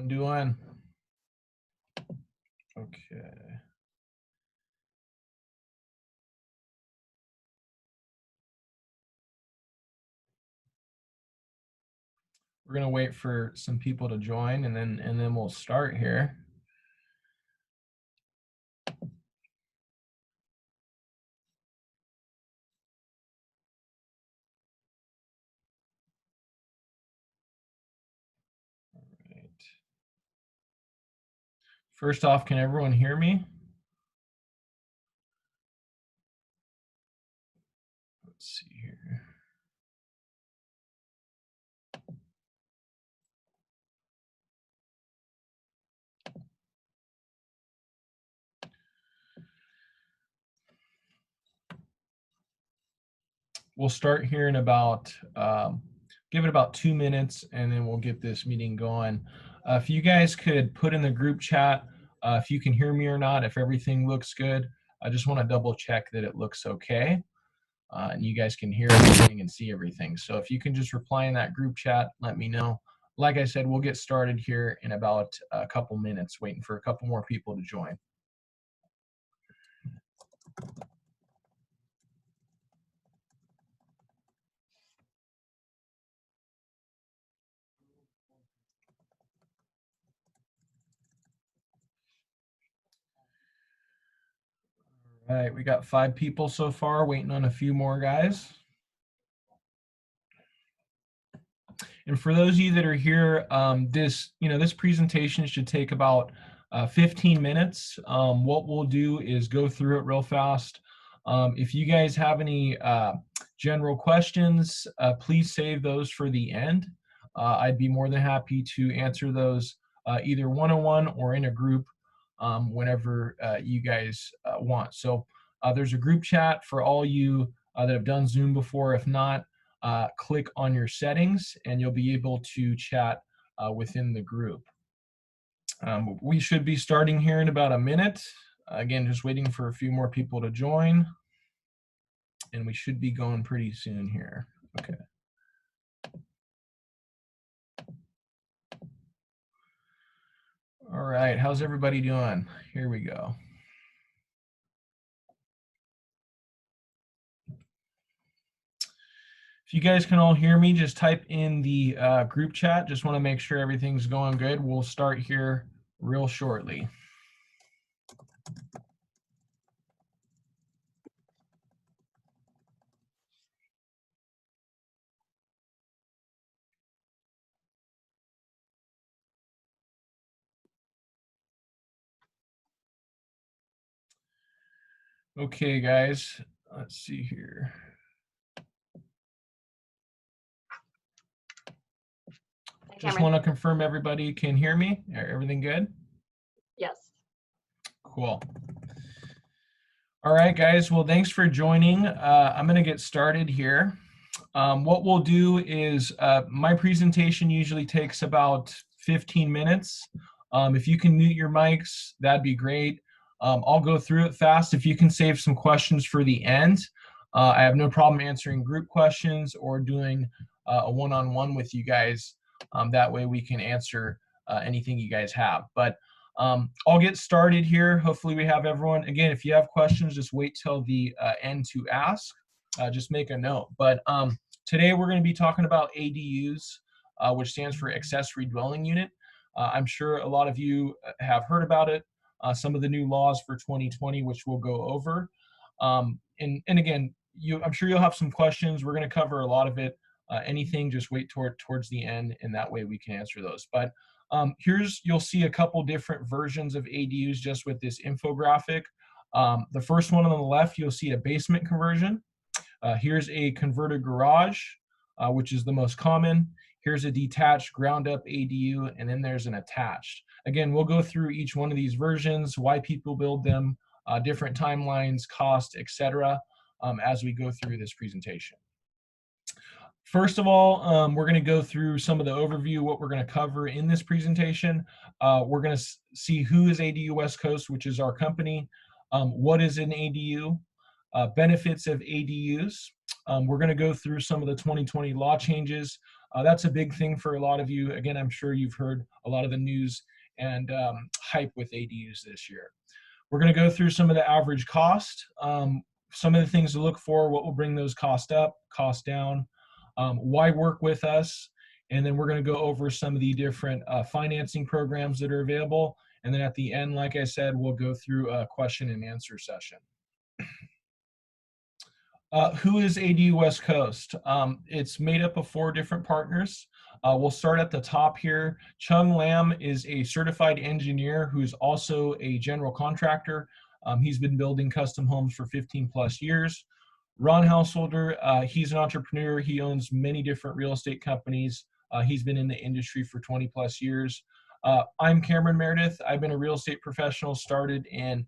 Everyone doing? Okay. We're gonna wait for some people to join, and then we'll start here. All right. First off, can everyone hear me? Let's see here. We'll start here in about, give it about 2 minutes, and then we'll get this meeting going. If you guys could put in the group chat if you can hear me or not, if everything looks good. I just want to double check that it looks okay. And you guys can hear everything and see everything. So if you can just reply in that group chat, let me know. Like I said, we'll get started here in about a couple minutes, waiting for a couple more people to join. All right, we got 5 people so far, waiting on a few more guys. And for those of you that are here, this presentation should take about 15 minutes. What we'll do is go through it real fast. If you guys have any general questions, please save those for the end. I'd be more than happy to answer those either one-on-one or in a group whenever you guys want. So there's a group chat for all you that have done Zoom before. If not, click on your settings and you'll be able to chat within the group. We should be starting here in about a minute. Again, just waiting for a few more people to join. And we should be going pretty soon here. Okay. All right, how's everybody doing? Here we go. If you guys can all hear me, just type in the group chat. Just want to make sure everything's going good. We'll start here real shortly. Okay, guys, let's see here. Just want to confirm everybody can hear me. Everything good? Yes. Cool. All right, guys. Well, thanks for joining. I'm going to get started here. What we'll do is my presentation usually takes about 15 minutes. If you can mute your mics, that'd be great. I'll go through it fast. If you can save some questions for the end, I have no problem answering group questions or doing a one-on-one with you guys. That way we can answer anything you guys have. But I'll get started here. Hopefully we have everyone. Again, if you have questions, just wait till the end to ask. Just make a note. But today we're going to be talking about ADUs, which stands for Accessory Dwelling Unit. I'm sure a lot of you have heard about it. Some of the new laws for 2020, which we'll go over. And again, I'm sure you'll have some questions. We're going to cover a lot of it. Anything, just wait towards the end, and that way we can answer those. But you'll see a couple different versions of ADUs just with this infographic. The first one on the left, you'll see a basement conversion. Here's a converted garage, which is the most common. Here's a detached ground-up ADU, and then there's an attached. Again, we'll go through each one of these versions, why people build them, different timelines, cost, etc., as we go through this presentation. First of all, we're going to go through some of the overview, what we're going to cover in this presentation. We're going to see who is ADU West Coast, which is our company, what is an ADU, benefits of ADUs. We're going to go through some of the 2020 law changes, That's a big thing for a lot of you. Again, I'm sure you've heard a lot of the news and hype with ADUs this year. We're going to go through some of the average cost, some of the things to look for, what will bring those costs up, costs down, why work with us, and then we're going to go over some of the different financing programs that are available. And then at the end, like I said, we'll go through a question and answer session. Who is ADU West Coast? It's made up of 4 different partners. We'll start at the top here. Chung Lam is a certified engineer who's also a general contractor. He's been building custom homes for 15 plus years. Ron Householder, he's an entrepreneur. He owns many different real estate companies. He's been in the industry for 20 plus years. I'm Cameron Meredith. I've been a real estate professional, started in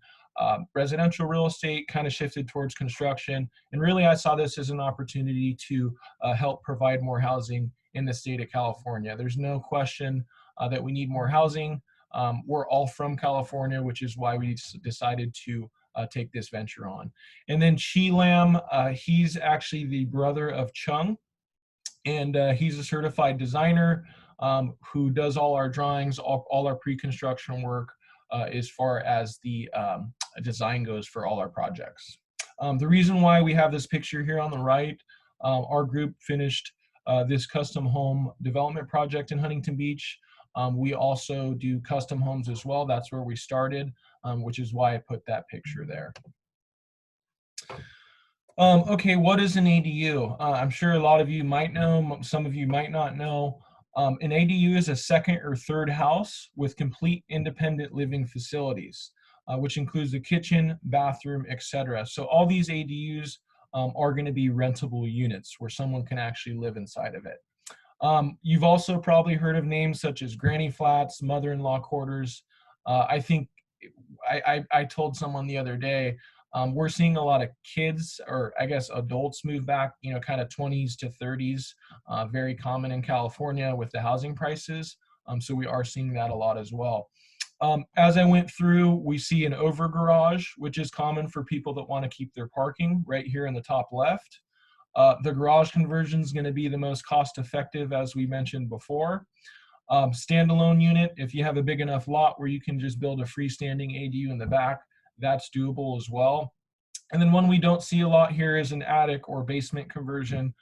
residential real estate, kind of shifted towards construction. And really, I saw this as an opportunity to help provide more housing in the state of California. There's no question that we need more housing. We're all from California, which is why we decided to take this venture on. And then Chi Lam, he's actually the brother of Chung, and he's a certified designer who does all our drawings, all our pre-construction work as far as the design goes for all our projects. The reason why we have this picture here on the right, our group finished this custom home development project in Huntington Beach. We also do custom homes as well. That's where we started, which is why I put that picture there. Okay, what is an ADU? I'm sure a lot of you might know, some of you might not know. An ADU is a second or third house with complete independent living facilities, which includes the kitchen, bathroom, etc. So all these ADUs are going to be rentable units where someone can actually live inside of it. You've also probably heard of names such as granny flats, mother-in-law quarters. I think I told someone the other day, we're seeing a lot of kids, or I guess adults, move back, you know, kind of 20s to 30s, very common in California with the housing prices. So we are seeing that a lot as well. As I went through, we see an over garage, which is common for people that want to keep their parking right here in the top left. The garage conversion is going to be the most cost effective, as we mentioned before. Standalone unit, if you have a big enough lot where you can just build a freestanding ADU in the back, that's doable as well. And then one we don't see a lot here is an attic or basement conversion.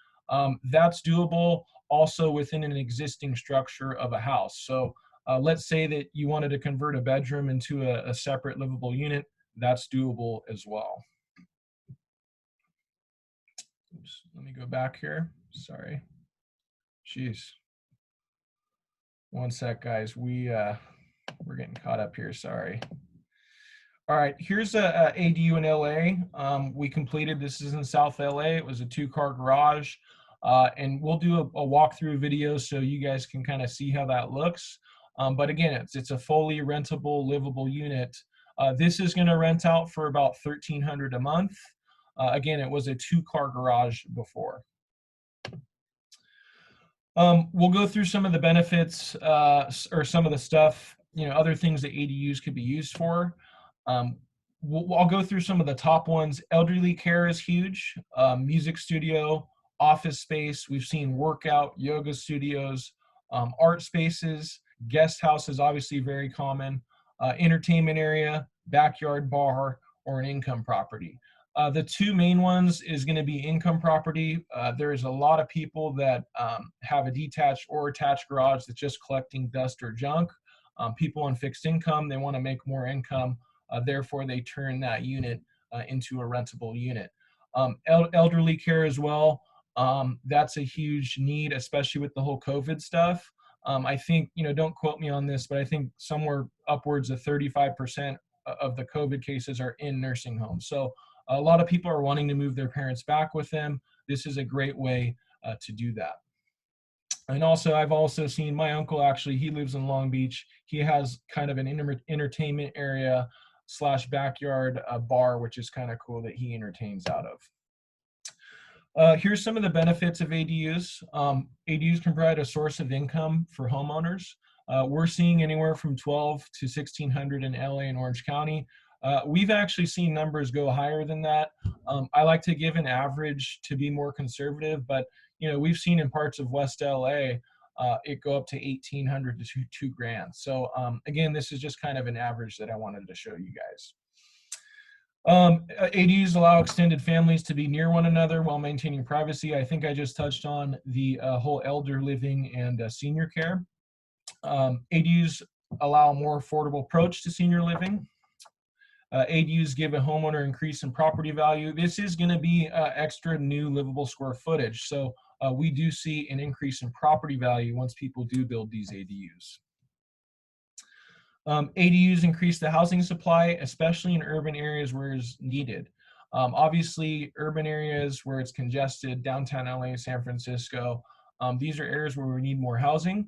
That's doable also within an existing structure of a house. So let's say that you wanted to convert a bedroom into a separate livable unit, that's doable as well. Oops, let me go back here. Sorry. Jeez. One sec, guys. We're getting caught up here. Sorry. All right, here's a ADU in LA. We completed, this is in South LA. It was a 2-car garage. And we'll do a walkthrough video so you guys can kind of see how that looks. But again, it's a fully rentable, livable unit. This is going to rent out for about $1,300 a month. Again, it was a 2-car garage before. We'll go through some of the benefits or some of the stuff, you know, other things that ADUs could be used for. I'll go through some of the top ones. Elderly care is huge. Music studio, office space. We've seen workout, yoga studios, art spaces. Guest house is obviously very common. Entertainment area, backyard bar, or an income property. The 2 main ones is going to be income property. There is a lot of people that have a detached or attached garage that's just collecting dust or junk. People on fixed income, they want to make more income. Therefore, they turn that unit into a rentable unit. Elderly care as well. That's a huge need, especially with the whole COVID stuff. I think, you know, don't quote me on this, but I think somewhere upwards of 35% of the COVID cases are in nursing homes. So a lot of people are wanting to move their parents back with them. This is a great way to do that. And also, I've also seen my uncle, actually, he lives in Long Beach. He has kind of an entertainment area / backyard bar, which is kind of cool that he entertains out of. Here's some of the benefits of ADUs. ADUs can provide a source of income for homeowners. We're seeing anywhere from $1,200 to $1,600 in LA and Orange County. We've actually seen numbers go higher than that. I like to give an average to be more conservative, but you know, we've seen in parts of West LA, it go up to 1,800 to two grand. So again, this is just kind of an average that I wanted to show you guys. ADUs allow extended families to be near one another while maintaining privacy. I think I just touched on the whole elder living and senior care. ADUs allow a more affordable approach to senior living. ADUs give a homeowner increase in property value. This is going to be extra new livable square footage. So we do see an increase in property value once people do build these ADUs. ADUs increase the housing supply, especially in urban areas where it's needed. Obviously, urban areas where it's congested, downtown LA, San Francisco, these are areas where we need more housing.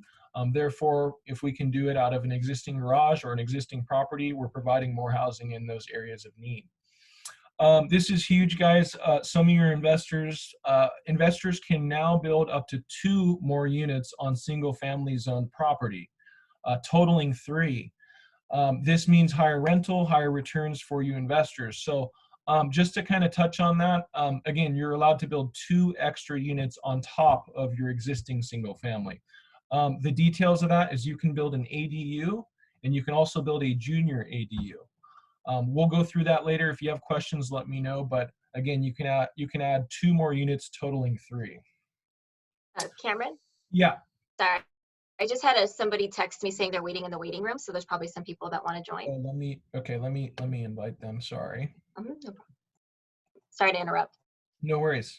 Therefore, if we can do it out of an existing garage or an existing property, we're providing more housing in those areas of need. This is huge, guys. Some of your investors can now build up to 2 more units on single-family zone property, totaling 3. This means higher rental, higher returns for you investors. So just to kind of touch on that, again, you're allowed to build 2 extra units on top of your existing single family. The details of that is you can build an ADU and you can also build a junior ADU. We'll go through that later. If you have questions, let me know. But again, you can add 2 more units totaling 3. Cameron? Yeah. Sorry. I just had somebody text me saying they're waiting in the waiting room, so there's probably some people that want to join. Oh, let me invite them. Sorry. No problem. Sorry to interrupt. No worries.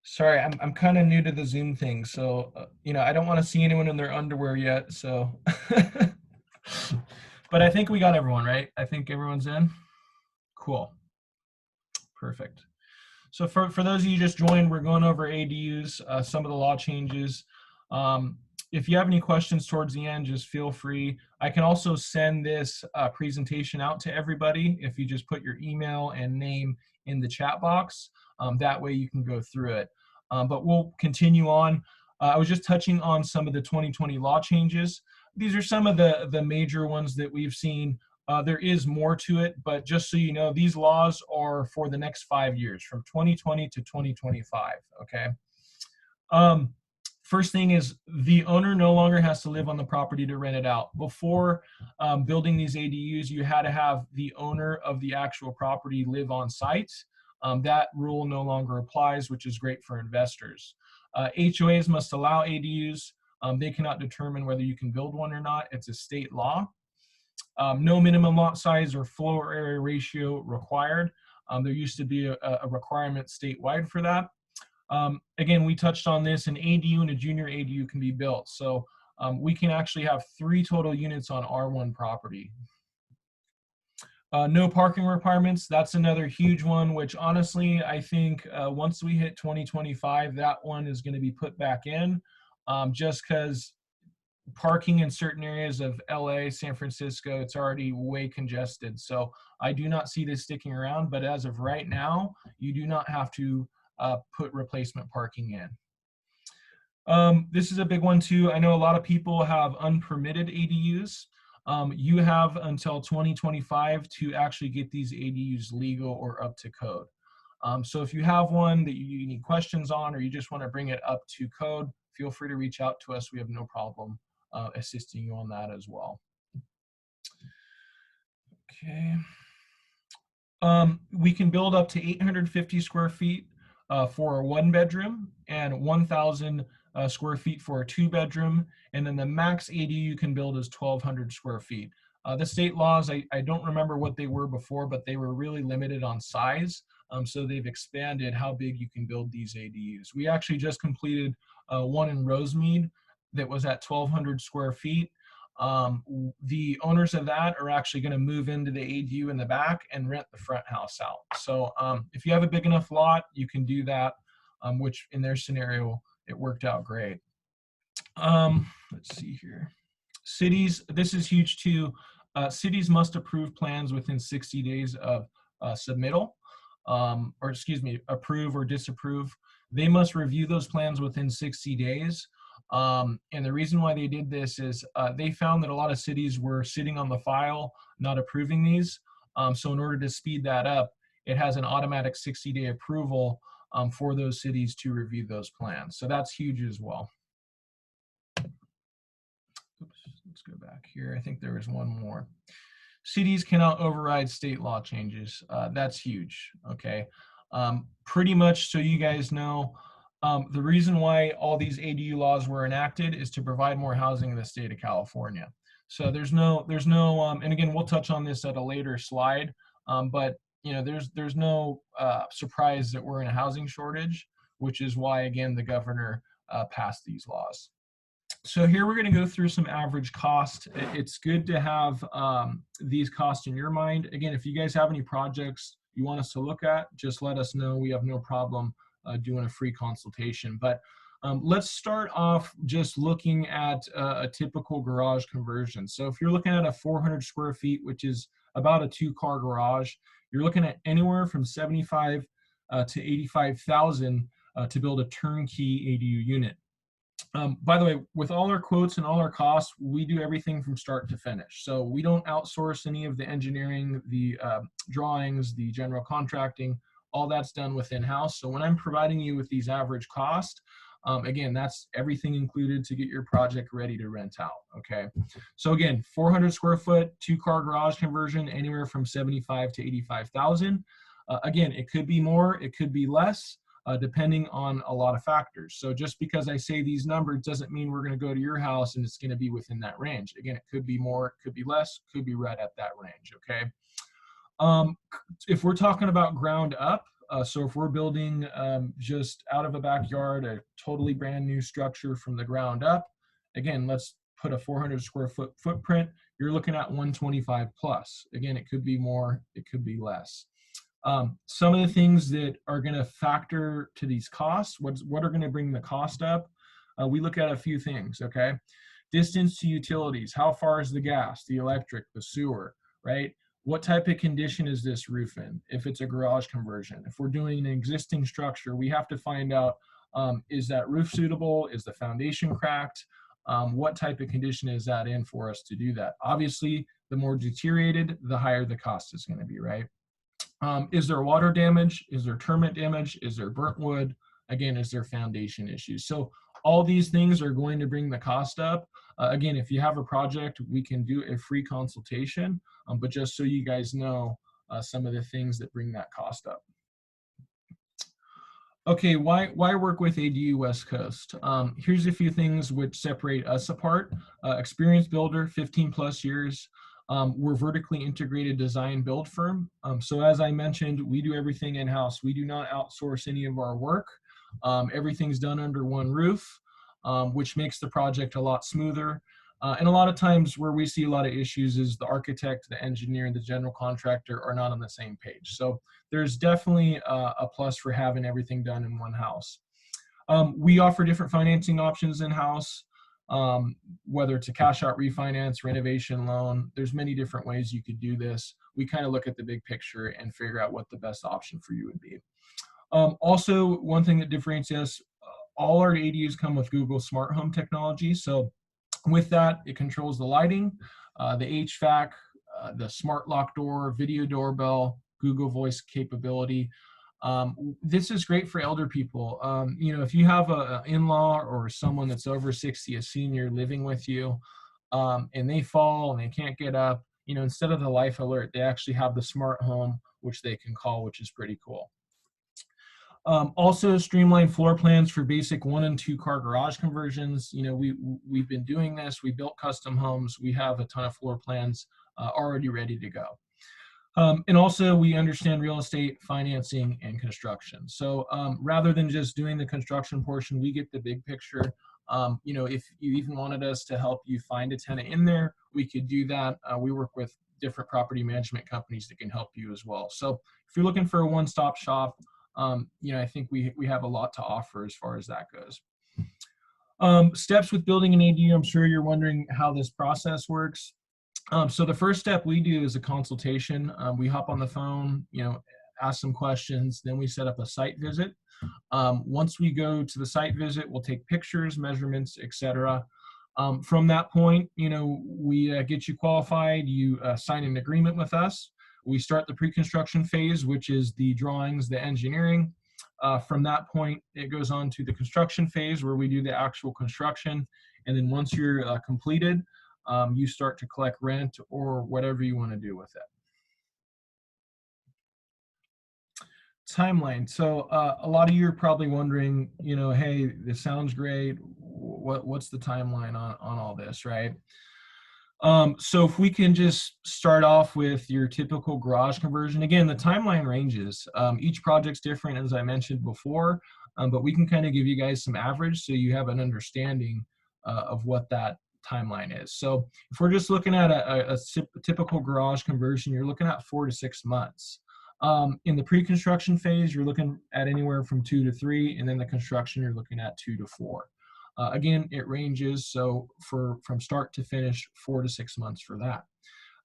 Sorry, I'm kind of new to the Zoom thing, so you know, I don't want to see anyone in their underwear yet. So, but I think we got everyone, right? I think everyone's in. Cool. Perfect. So for those of you just joined, we're going over ADUs, some of the law changes. If you have any questions towards the end, just feel free. I can also send this presentation out to everybody if you just put your email and name in the chat box. That way you can go through it. But we'll continue on. I was just touching on some of the 2020 law changes. These are some of the major ones that we've seen. There is more to it, but just so you know, these laws are for the next 5 years, from 2020 to 2025, okay? First thing is the owner no longer has to live on the property to rent it out. Before building these ADUs, you had to have the owner of the actual property live on site. That rule no longer applies, which is great for investors. HOAs must allow ADUs. They cannot determine whether you can build one or not. It's a state law. No minimum lot size or floor area ratio required. There used to be a requirement statewide for that. Again, we touched on this, an ADU and a junior ADU can be built. So we can actually have 3 total units on R1 property. No parking requirements, that's another huge one, which honestly, I think once we hit 2025, that one is going to be put back in just because parking in certain areas of LA, San Francisco, it's already way congested. So I do not see this sticking around, but as of right now, you do not have to put replacement parking in. This is a big one too. I know a lot of people have unpermitted ADUs. You have until 2025 to actually get these ADUs legal or up to code. So if you have one that you need questions on, or you just want to bring it up to code, feel free to reach out to us. We have no problem assisting you on that as well. Okay. We can build up to 850 square feet for a 1-bedroom and 1,000 square feet for a 2-bedroom. And then the max ADU you can build is 1,200 square feet. The state laws, I don't remember what they were before, but they were really limited on size. So they've expanded how big you can build these ADUs. We actually just completed one in Rosemead that was at 1,200 square feet. The owners of that are actually going to move into the ADU in the back and rent the front house out. So if you have a big enough lot, you can do that, which in their scenario, it worked out great. Let's see here. Cities, this is huge too. Cities must approve plans within 60 days of submittal, or excuse me, approve or disapprove. They must review those plans within 60 days. And the reason why they did this is they found that a lot of cities were sitting on the file, not approving these. So in order to speed that up, it has an automatic 60-day approval for those cities to review those plans. So that's huge as well. Oops, let's go back here. I think there was one more. Cities cannot override state law changes. That's huge, okay? Pretty much so you guys know, the reason why all these ADU laws were enacted is to provide more housing in the state of California. So there's no, and again, we'll touch on this at a later slide, but you know, there's no surprise that we're in a housing shortage, which is why, again, the governor passed these laws. So here we're going to go through some average cost. It's good to have these costs in your mind. Again, if you guys have any projects you want us to look at, just let us know. We have no problem doing a free consultation. But let's start off just looking at a typical garage conversion. So if you're looking at a 400 square feet, which is about a 2-car garage, you're looking at anywhere from 75 to 85,000 to build a turnkey ADU unit. By the way, with all our quotes and all our costs, we do everything from start to finish. So we don't outsource any of the engineering, the drawings, the general contracting. All that's done within house. So when I'm providing you with these average costs, again, that's everything included to get your project ready to rent out, okay? So again, 400 square foot, 2-car garage conversion, anywhere from 75 to 85,000. Again, it could be more, it could be less. Depending on a lot of factors. So just because I say these numbers doesn't mean we're going to go to your house and it's going to be within that range. Again, it could be more, it could be less, could be right at that range, okay? If we're talking about ground up, so if we're building just out of a backyard, a totally brand new structure from the ground up, again, let's put a 400 square foot footprint, you're looking at 125 plus. Again, it could be more, it could be less. Some of the things that are going to factor to these costs, what are going to bring the cost up? We look at a few things, okay? Distance to utilities, how far is the gas, the electric, the sewer, right? What type of condition is this roof in? If it's a garage conversion, if we're doing an existing structure, we have to find out, is that roof suitable? Is the foundation cracked? What type of condition is that in for us to do that? Obviously, the more deteriorated, the higher the cost is going to be, right? Is there water damage? Is there termite damage? Is there burnt wood? Again, is there foundation issues? So all these things are going to bring the cost up. Again, if you have a project, we can do a free consultation, but just so you guys know some of the things that bring that cost up. Okay, why work with ADU West Coast? Here's a few things which separate us apart. Experienced builder, 15 plus years. We're vertically integrated design build firm. So as I mentioned, we do everything in-house. We do not outsource any of our work. Everything's done under one roof, which makes the project a lot smoother. And a lot of times where we see a lot of issues is the architect, the engineer, and the general contractor are not on the same page. So there's definitely a plus for having everything done in one house. We offer different financing options in-house. Whether it's a cash out refinance, renovation loan, there's many different ways you could do this. We kind of look at the big picture and figure out what the best option for you would be. Also, one thing that differentiates us, all our ADUs come with Google Smart Home technology. So with that, it controls the lighting, the HVAC, the smart lock door, video doorbell, Google Voice capability. This is great for elder people. You know, if you have an in-law or someone that's over 60, a senior living with you, and they fall and they can't get up, you know, instead of the life alert, they actually have the smart home, which they can call, which is pretty cool. Also streamlined floor plans for basic 1- and 2-car garage conversions. You know, we've been doing this. We built custom homes. We have a ton of floor plans already ready to go. And also we understand real estate financing and construction. So rather than just doing the construction portion, we get the big picture. You know, if you even wanted us to help you find a tenant in there, we could do that. We work with different property management companies that can help you as well. So if you're looking for a one-stop shop, you know, I think we have a lot to offer as far as that goes. Steps with building an ADU, I'm sure you're wondering how this process works. So the first step we do is a consultation. We hop on the phone, you know, ask some questions, then we set up a site visit. Once we go to the site visit, we'll take pictures, measurements, etc. From that point, you know, we get you qualified, you sign an agreement with us. We start the pre-construction phase, which is the drawings, the engineering. From that point, it goes on to the construction phase where we do the actual construction. And then once you're completed, you start to collect rent or whatever you want to do with it. Timeline. So a lot of you are probably wondering, you know, hey, this sounds great. What's the timeline on all this, right? So if we can just start off with your typical garage conversion. Again, the timeline ranges. Each project's different, as I mentioned before, but we can kind of give you guys some average so you have an understanding of what that timeline is. So if we're just looking at a typical garage conversion, you're looking at 4 to 6 months. In the pre-construction phase, you're looking at anywhere from 2 to 3, and then the construction, you're looking at 2 to 4. Again, it ranges, so from start to finish, 4 to 6 months for that.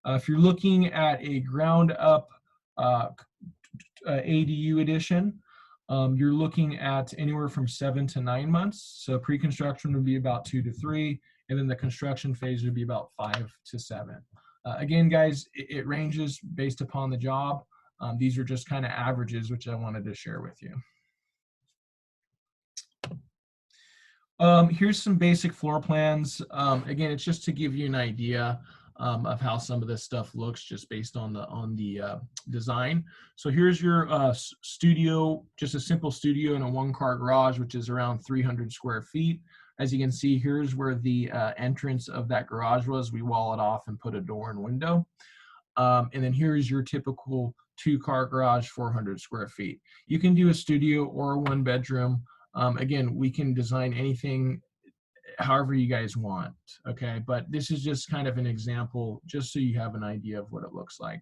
If you're looking at a ground up ADU addition, you're looking at anywhere from 7 to 9 months. So pre-construction would be about 2 to 3, and then the construction phase would be about 5 to 7. Again, guys, it ranges based upon the job. These are just kind of averages, which I wanted to share with you. Here's some basic floor plans. Again, it's just to give you an idea of how some of this stuff looks just based on the design. So here's your studio, just a simple studio in a 1-car garage, which is around 300 square feet. As you can see, here's where the entrance of that garage was. We wall it off and put a door and window. And then here's your typical 2-car garage, 400 square feet. You can do a studio or a 1-bedroom. Again, we can design anything however you guys want, okay? But this is just kind of an example, just so you have an idea of what it looks like.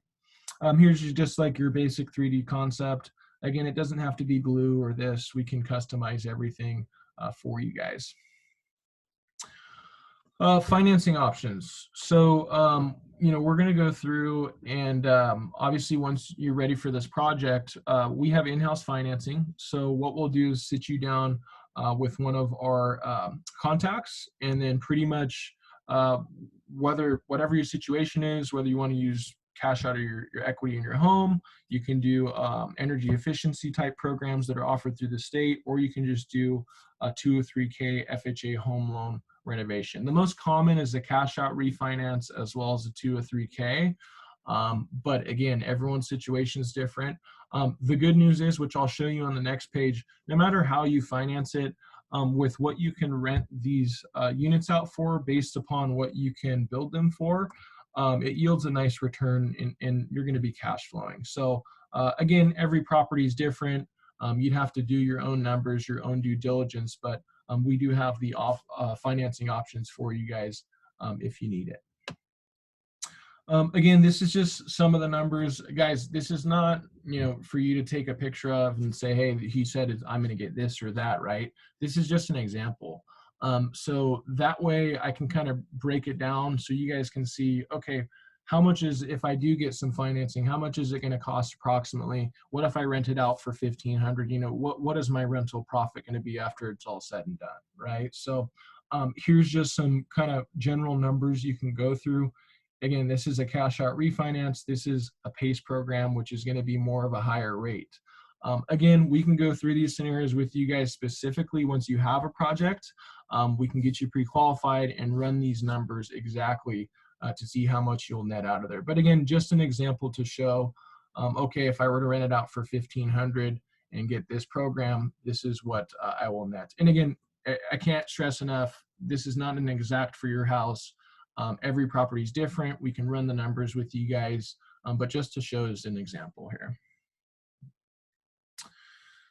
Here's just like your basic 3D concept. Again, it doesn't have to be blue or this. We can customize everything for you guys. Financing options. So, you know, we're going to go through and obviously once you're ready for this project, we have in-house financing. So what we'll do is sit you down with one of our contacts, and then pretty much whatever your situation is, whether you want to use cash out of your equity in your home, you can do energy efficiency type programs that are offered through the state, or you can just do a 203K FHA home loan renovation. The most common is the cash out refinance as well as the 203K. But again, everyone's situation is different. The good news is, which I'll show you on the next page, no matter how you finance it, with what you can rent these units out for based upon what you can build them for, it yields a nice return and you're going to be cash flowing. So again, every property is different. You'd have to do your own numbers, your own due diligence, but we do have the financing options for you guys if you need it. Again, this is just some of the numbers. Guys, this is not, you know, for you to take a picture of and say, hey, he said I'm going to get this or that, right? This is just an example. So that way I can kind of break it down so you guys can see, okay, how much is, if I do get some financing, how much is it going to cost approximately? What if I rent it out for $1,500? You know, what is my rental profit going to be after it's all said and done, right? So here's just some kind of general numbers you can go through. Again, this is a cash out refinance. This is a PACE program, which is going to be more of a higher rate. Again, we can go through these scenarios with you guys specifically once you have a project. We can get you pre-qualified and run these numbers exactly to see how much you'll net out of there. But again, just an example to show, okay, if I were to rent it out for $1,500 and get this program, this is what I will net. And again, I can't stress enough, this is not an exact for your house. Every property is different. We can run the numbers with you guys, but just to show as an example here.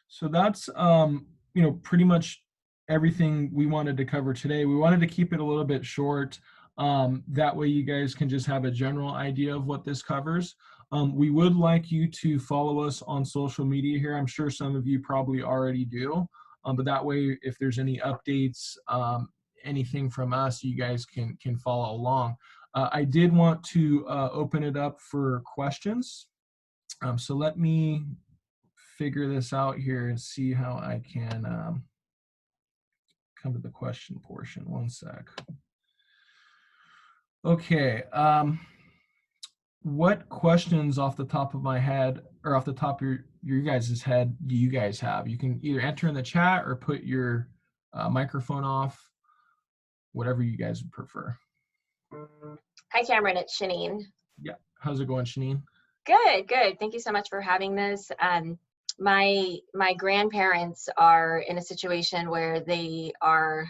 So that's, you know, pretty much everything we wanted to cover today. We wanted to keep it a little bit short. That way you guys can just have a general idea of what this covers. We would like you to follow us on social media here. I'm sure some of you probably already do, but that way if there's any updates, anything from us, you guys can follow along. I did want to open it up for questions. So let me figure this out here and see how I can come to the question portion. One sec. Okay. What questions off the top of my head or off the top of your guys' head you guys have. You can either enter in the chat or put your microphone off, whatever you guys would prefer. Hi, Cameron. It's Shanine. Yeah. How's it going, Shanine? Good, good. Thank you so much for having this. My grandparents are in a situation where they're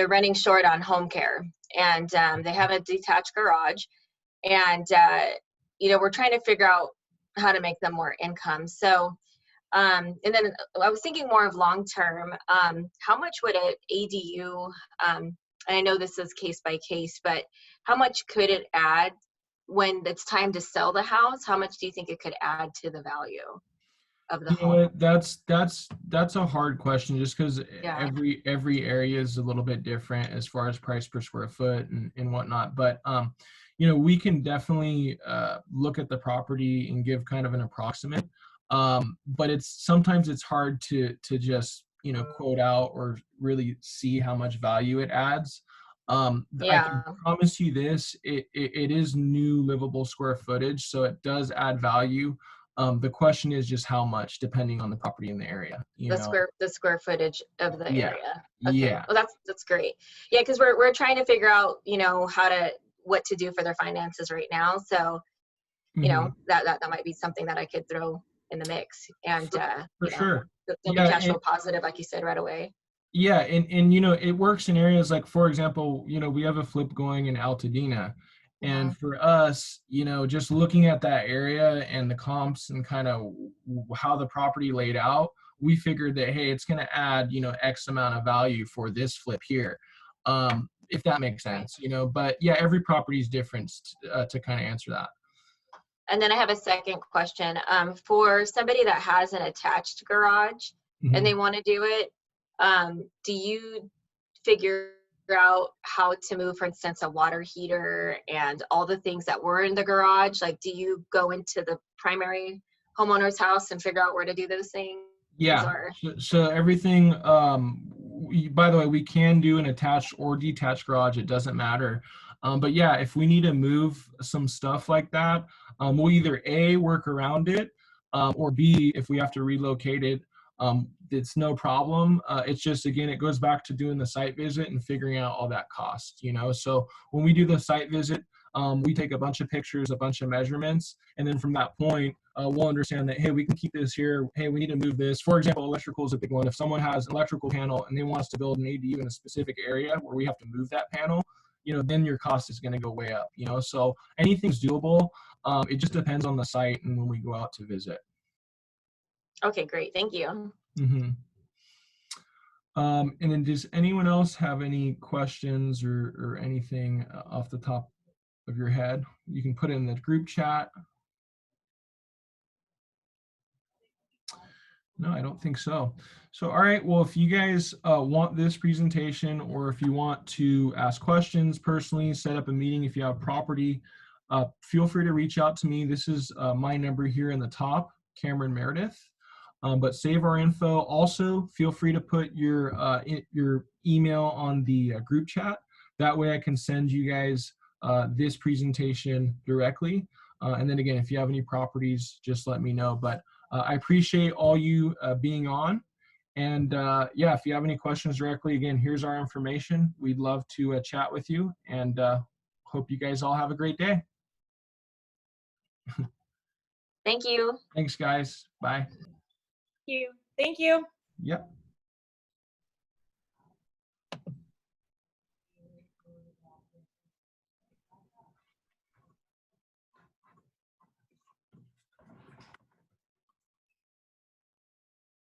running short on home care, and they have a detached garage, and we're trying to figure out how to make them more income. So, and then I was thinking more of long term. How much would an ADU? And I know this is case by case, but how much could it add when it's time to sell the house? How much do you think it could add to the value of the You know home? what? That's a hard question, just because Yeah, every area is a little bit different as far as price per square foot and whatnot. But we can definitely look at the property and give kind of an approximate. But sometimes it's hard to just quote out or really see how much value it adds. I can yeah. promise you this: it is new livable square footage, so it does add value. The question is just how much, depending on the property in the area. The square footage of the Yeah, area. Okay, yeah. well that's great. Yeah, because we're trying to figure out what to do for their finances right now. So Hmm. that might be something that I could throw in the mix, and For sure. they'll be Yeah, cash flow positive, like you said, right away. yeah, and it works in areas like, for example, we have a flip going in Altadena, Hmm. and for us, just looking at that area and the comps and kind of how the property laid out, we figured that, hey, it's going to add X amount of value for this flip here, if that makes Right. sense. But yeah, every property is different, to kind of answer that. And then I have a second question. For somebody that has an attached garage and Mhm. they want to do it, do you figure out how to move, for instance, a water heater and all the things that were in the garage? Like, do you go into the primary homeowner's house and figure out where to do those things? Yeah. Or So everything, by the way, we can do an attached or detached garage. It doesn't matter. But yeah, if we need to move some stuff like that, we'll either A, work around it, or B, if we have to relocate it, it's no problem. It's just, again, it goes back to doing the site visit and figuring out all that cost. So when we do the site visit, we take a bunch of pictures, a bunch of measurements, and then from that point, we'll understand that, hey, we can keep this here. Hey, we need to move this. For example, electrical is a big one. If someone has an electrical panel and they want us to build an ADU in a specific area where we have to move that panel, then your cost is going to go way up. So anything's doable. It just depends on the site and when we go out to visit. okay, great, thank you. Mm-hmm. And then does anyone else have any questions or anything off the top of your head? You can put it in the group chat. No, I don't think so. So, all right. Well, if you guys want this presentation, or if you want to ask questions personally, set up a meeting, if you have property, feel free to reach out to me. This is my number here in the top, Cameron Meredith. But save our info. Also, feel free to put your email on the group chat. That way I can send you guys this presentation directly. And then again, if you have any properties, just let me know. But I appreciate all you being on. And yeah, if you have any questions directly, again, here's our information. We'd love to chat with you, and hope you guys all have a great day. Thank you. Thanks, guys. Bye. You. Thank you. Yep.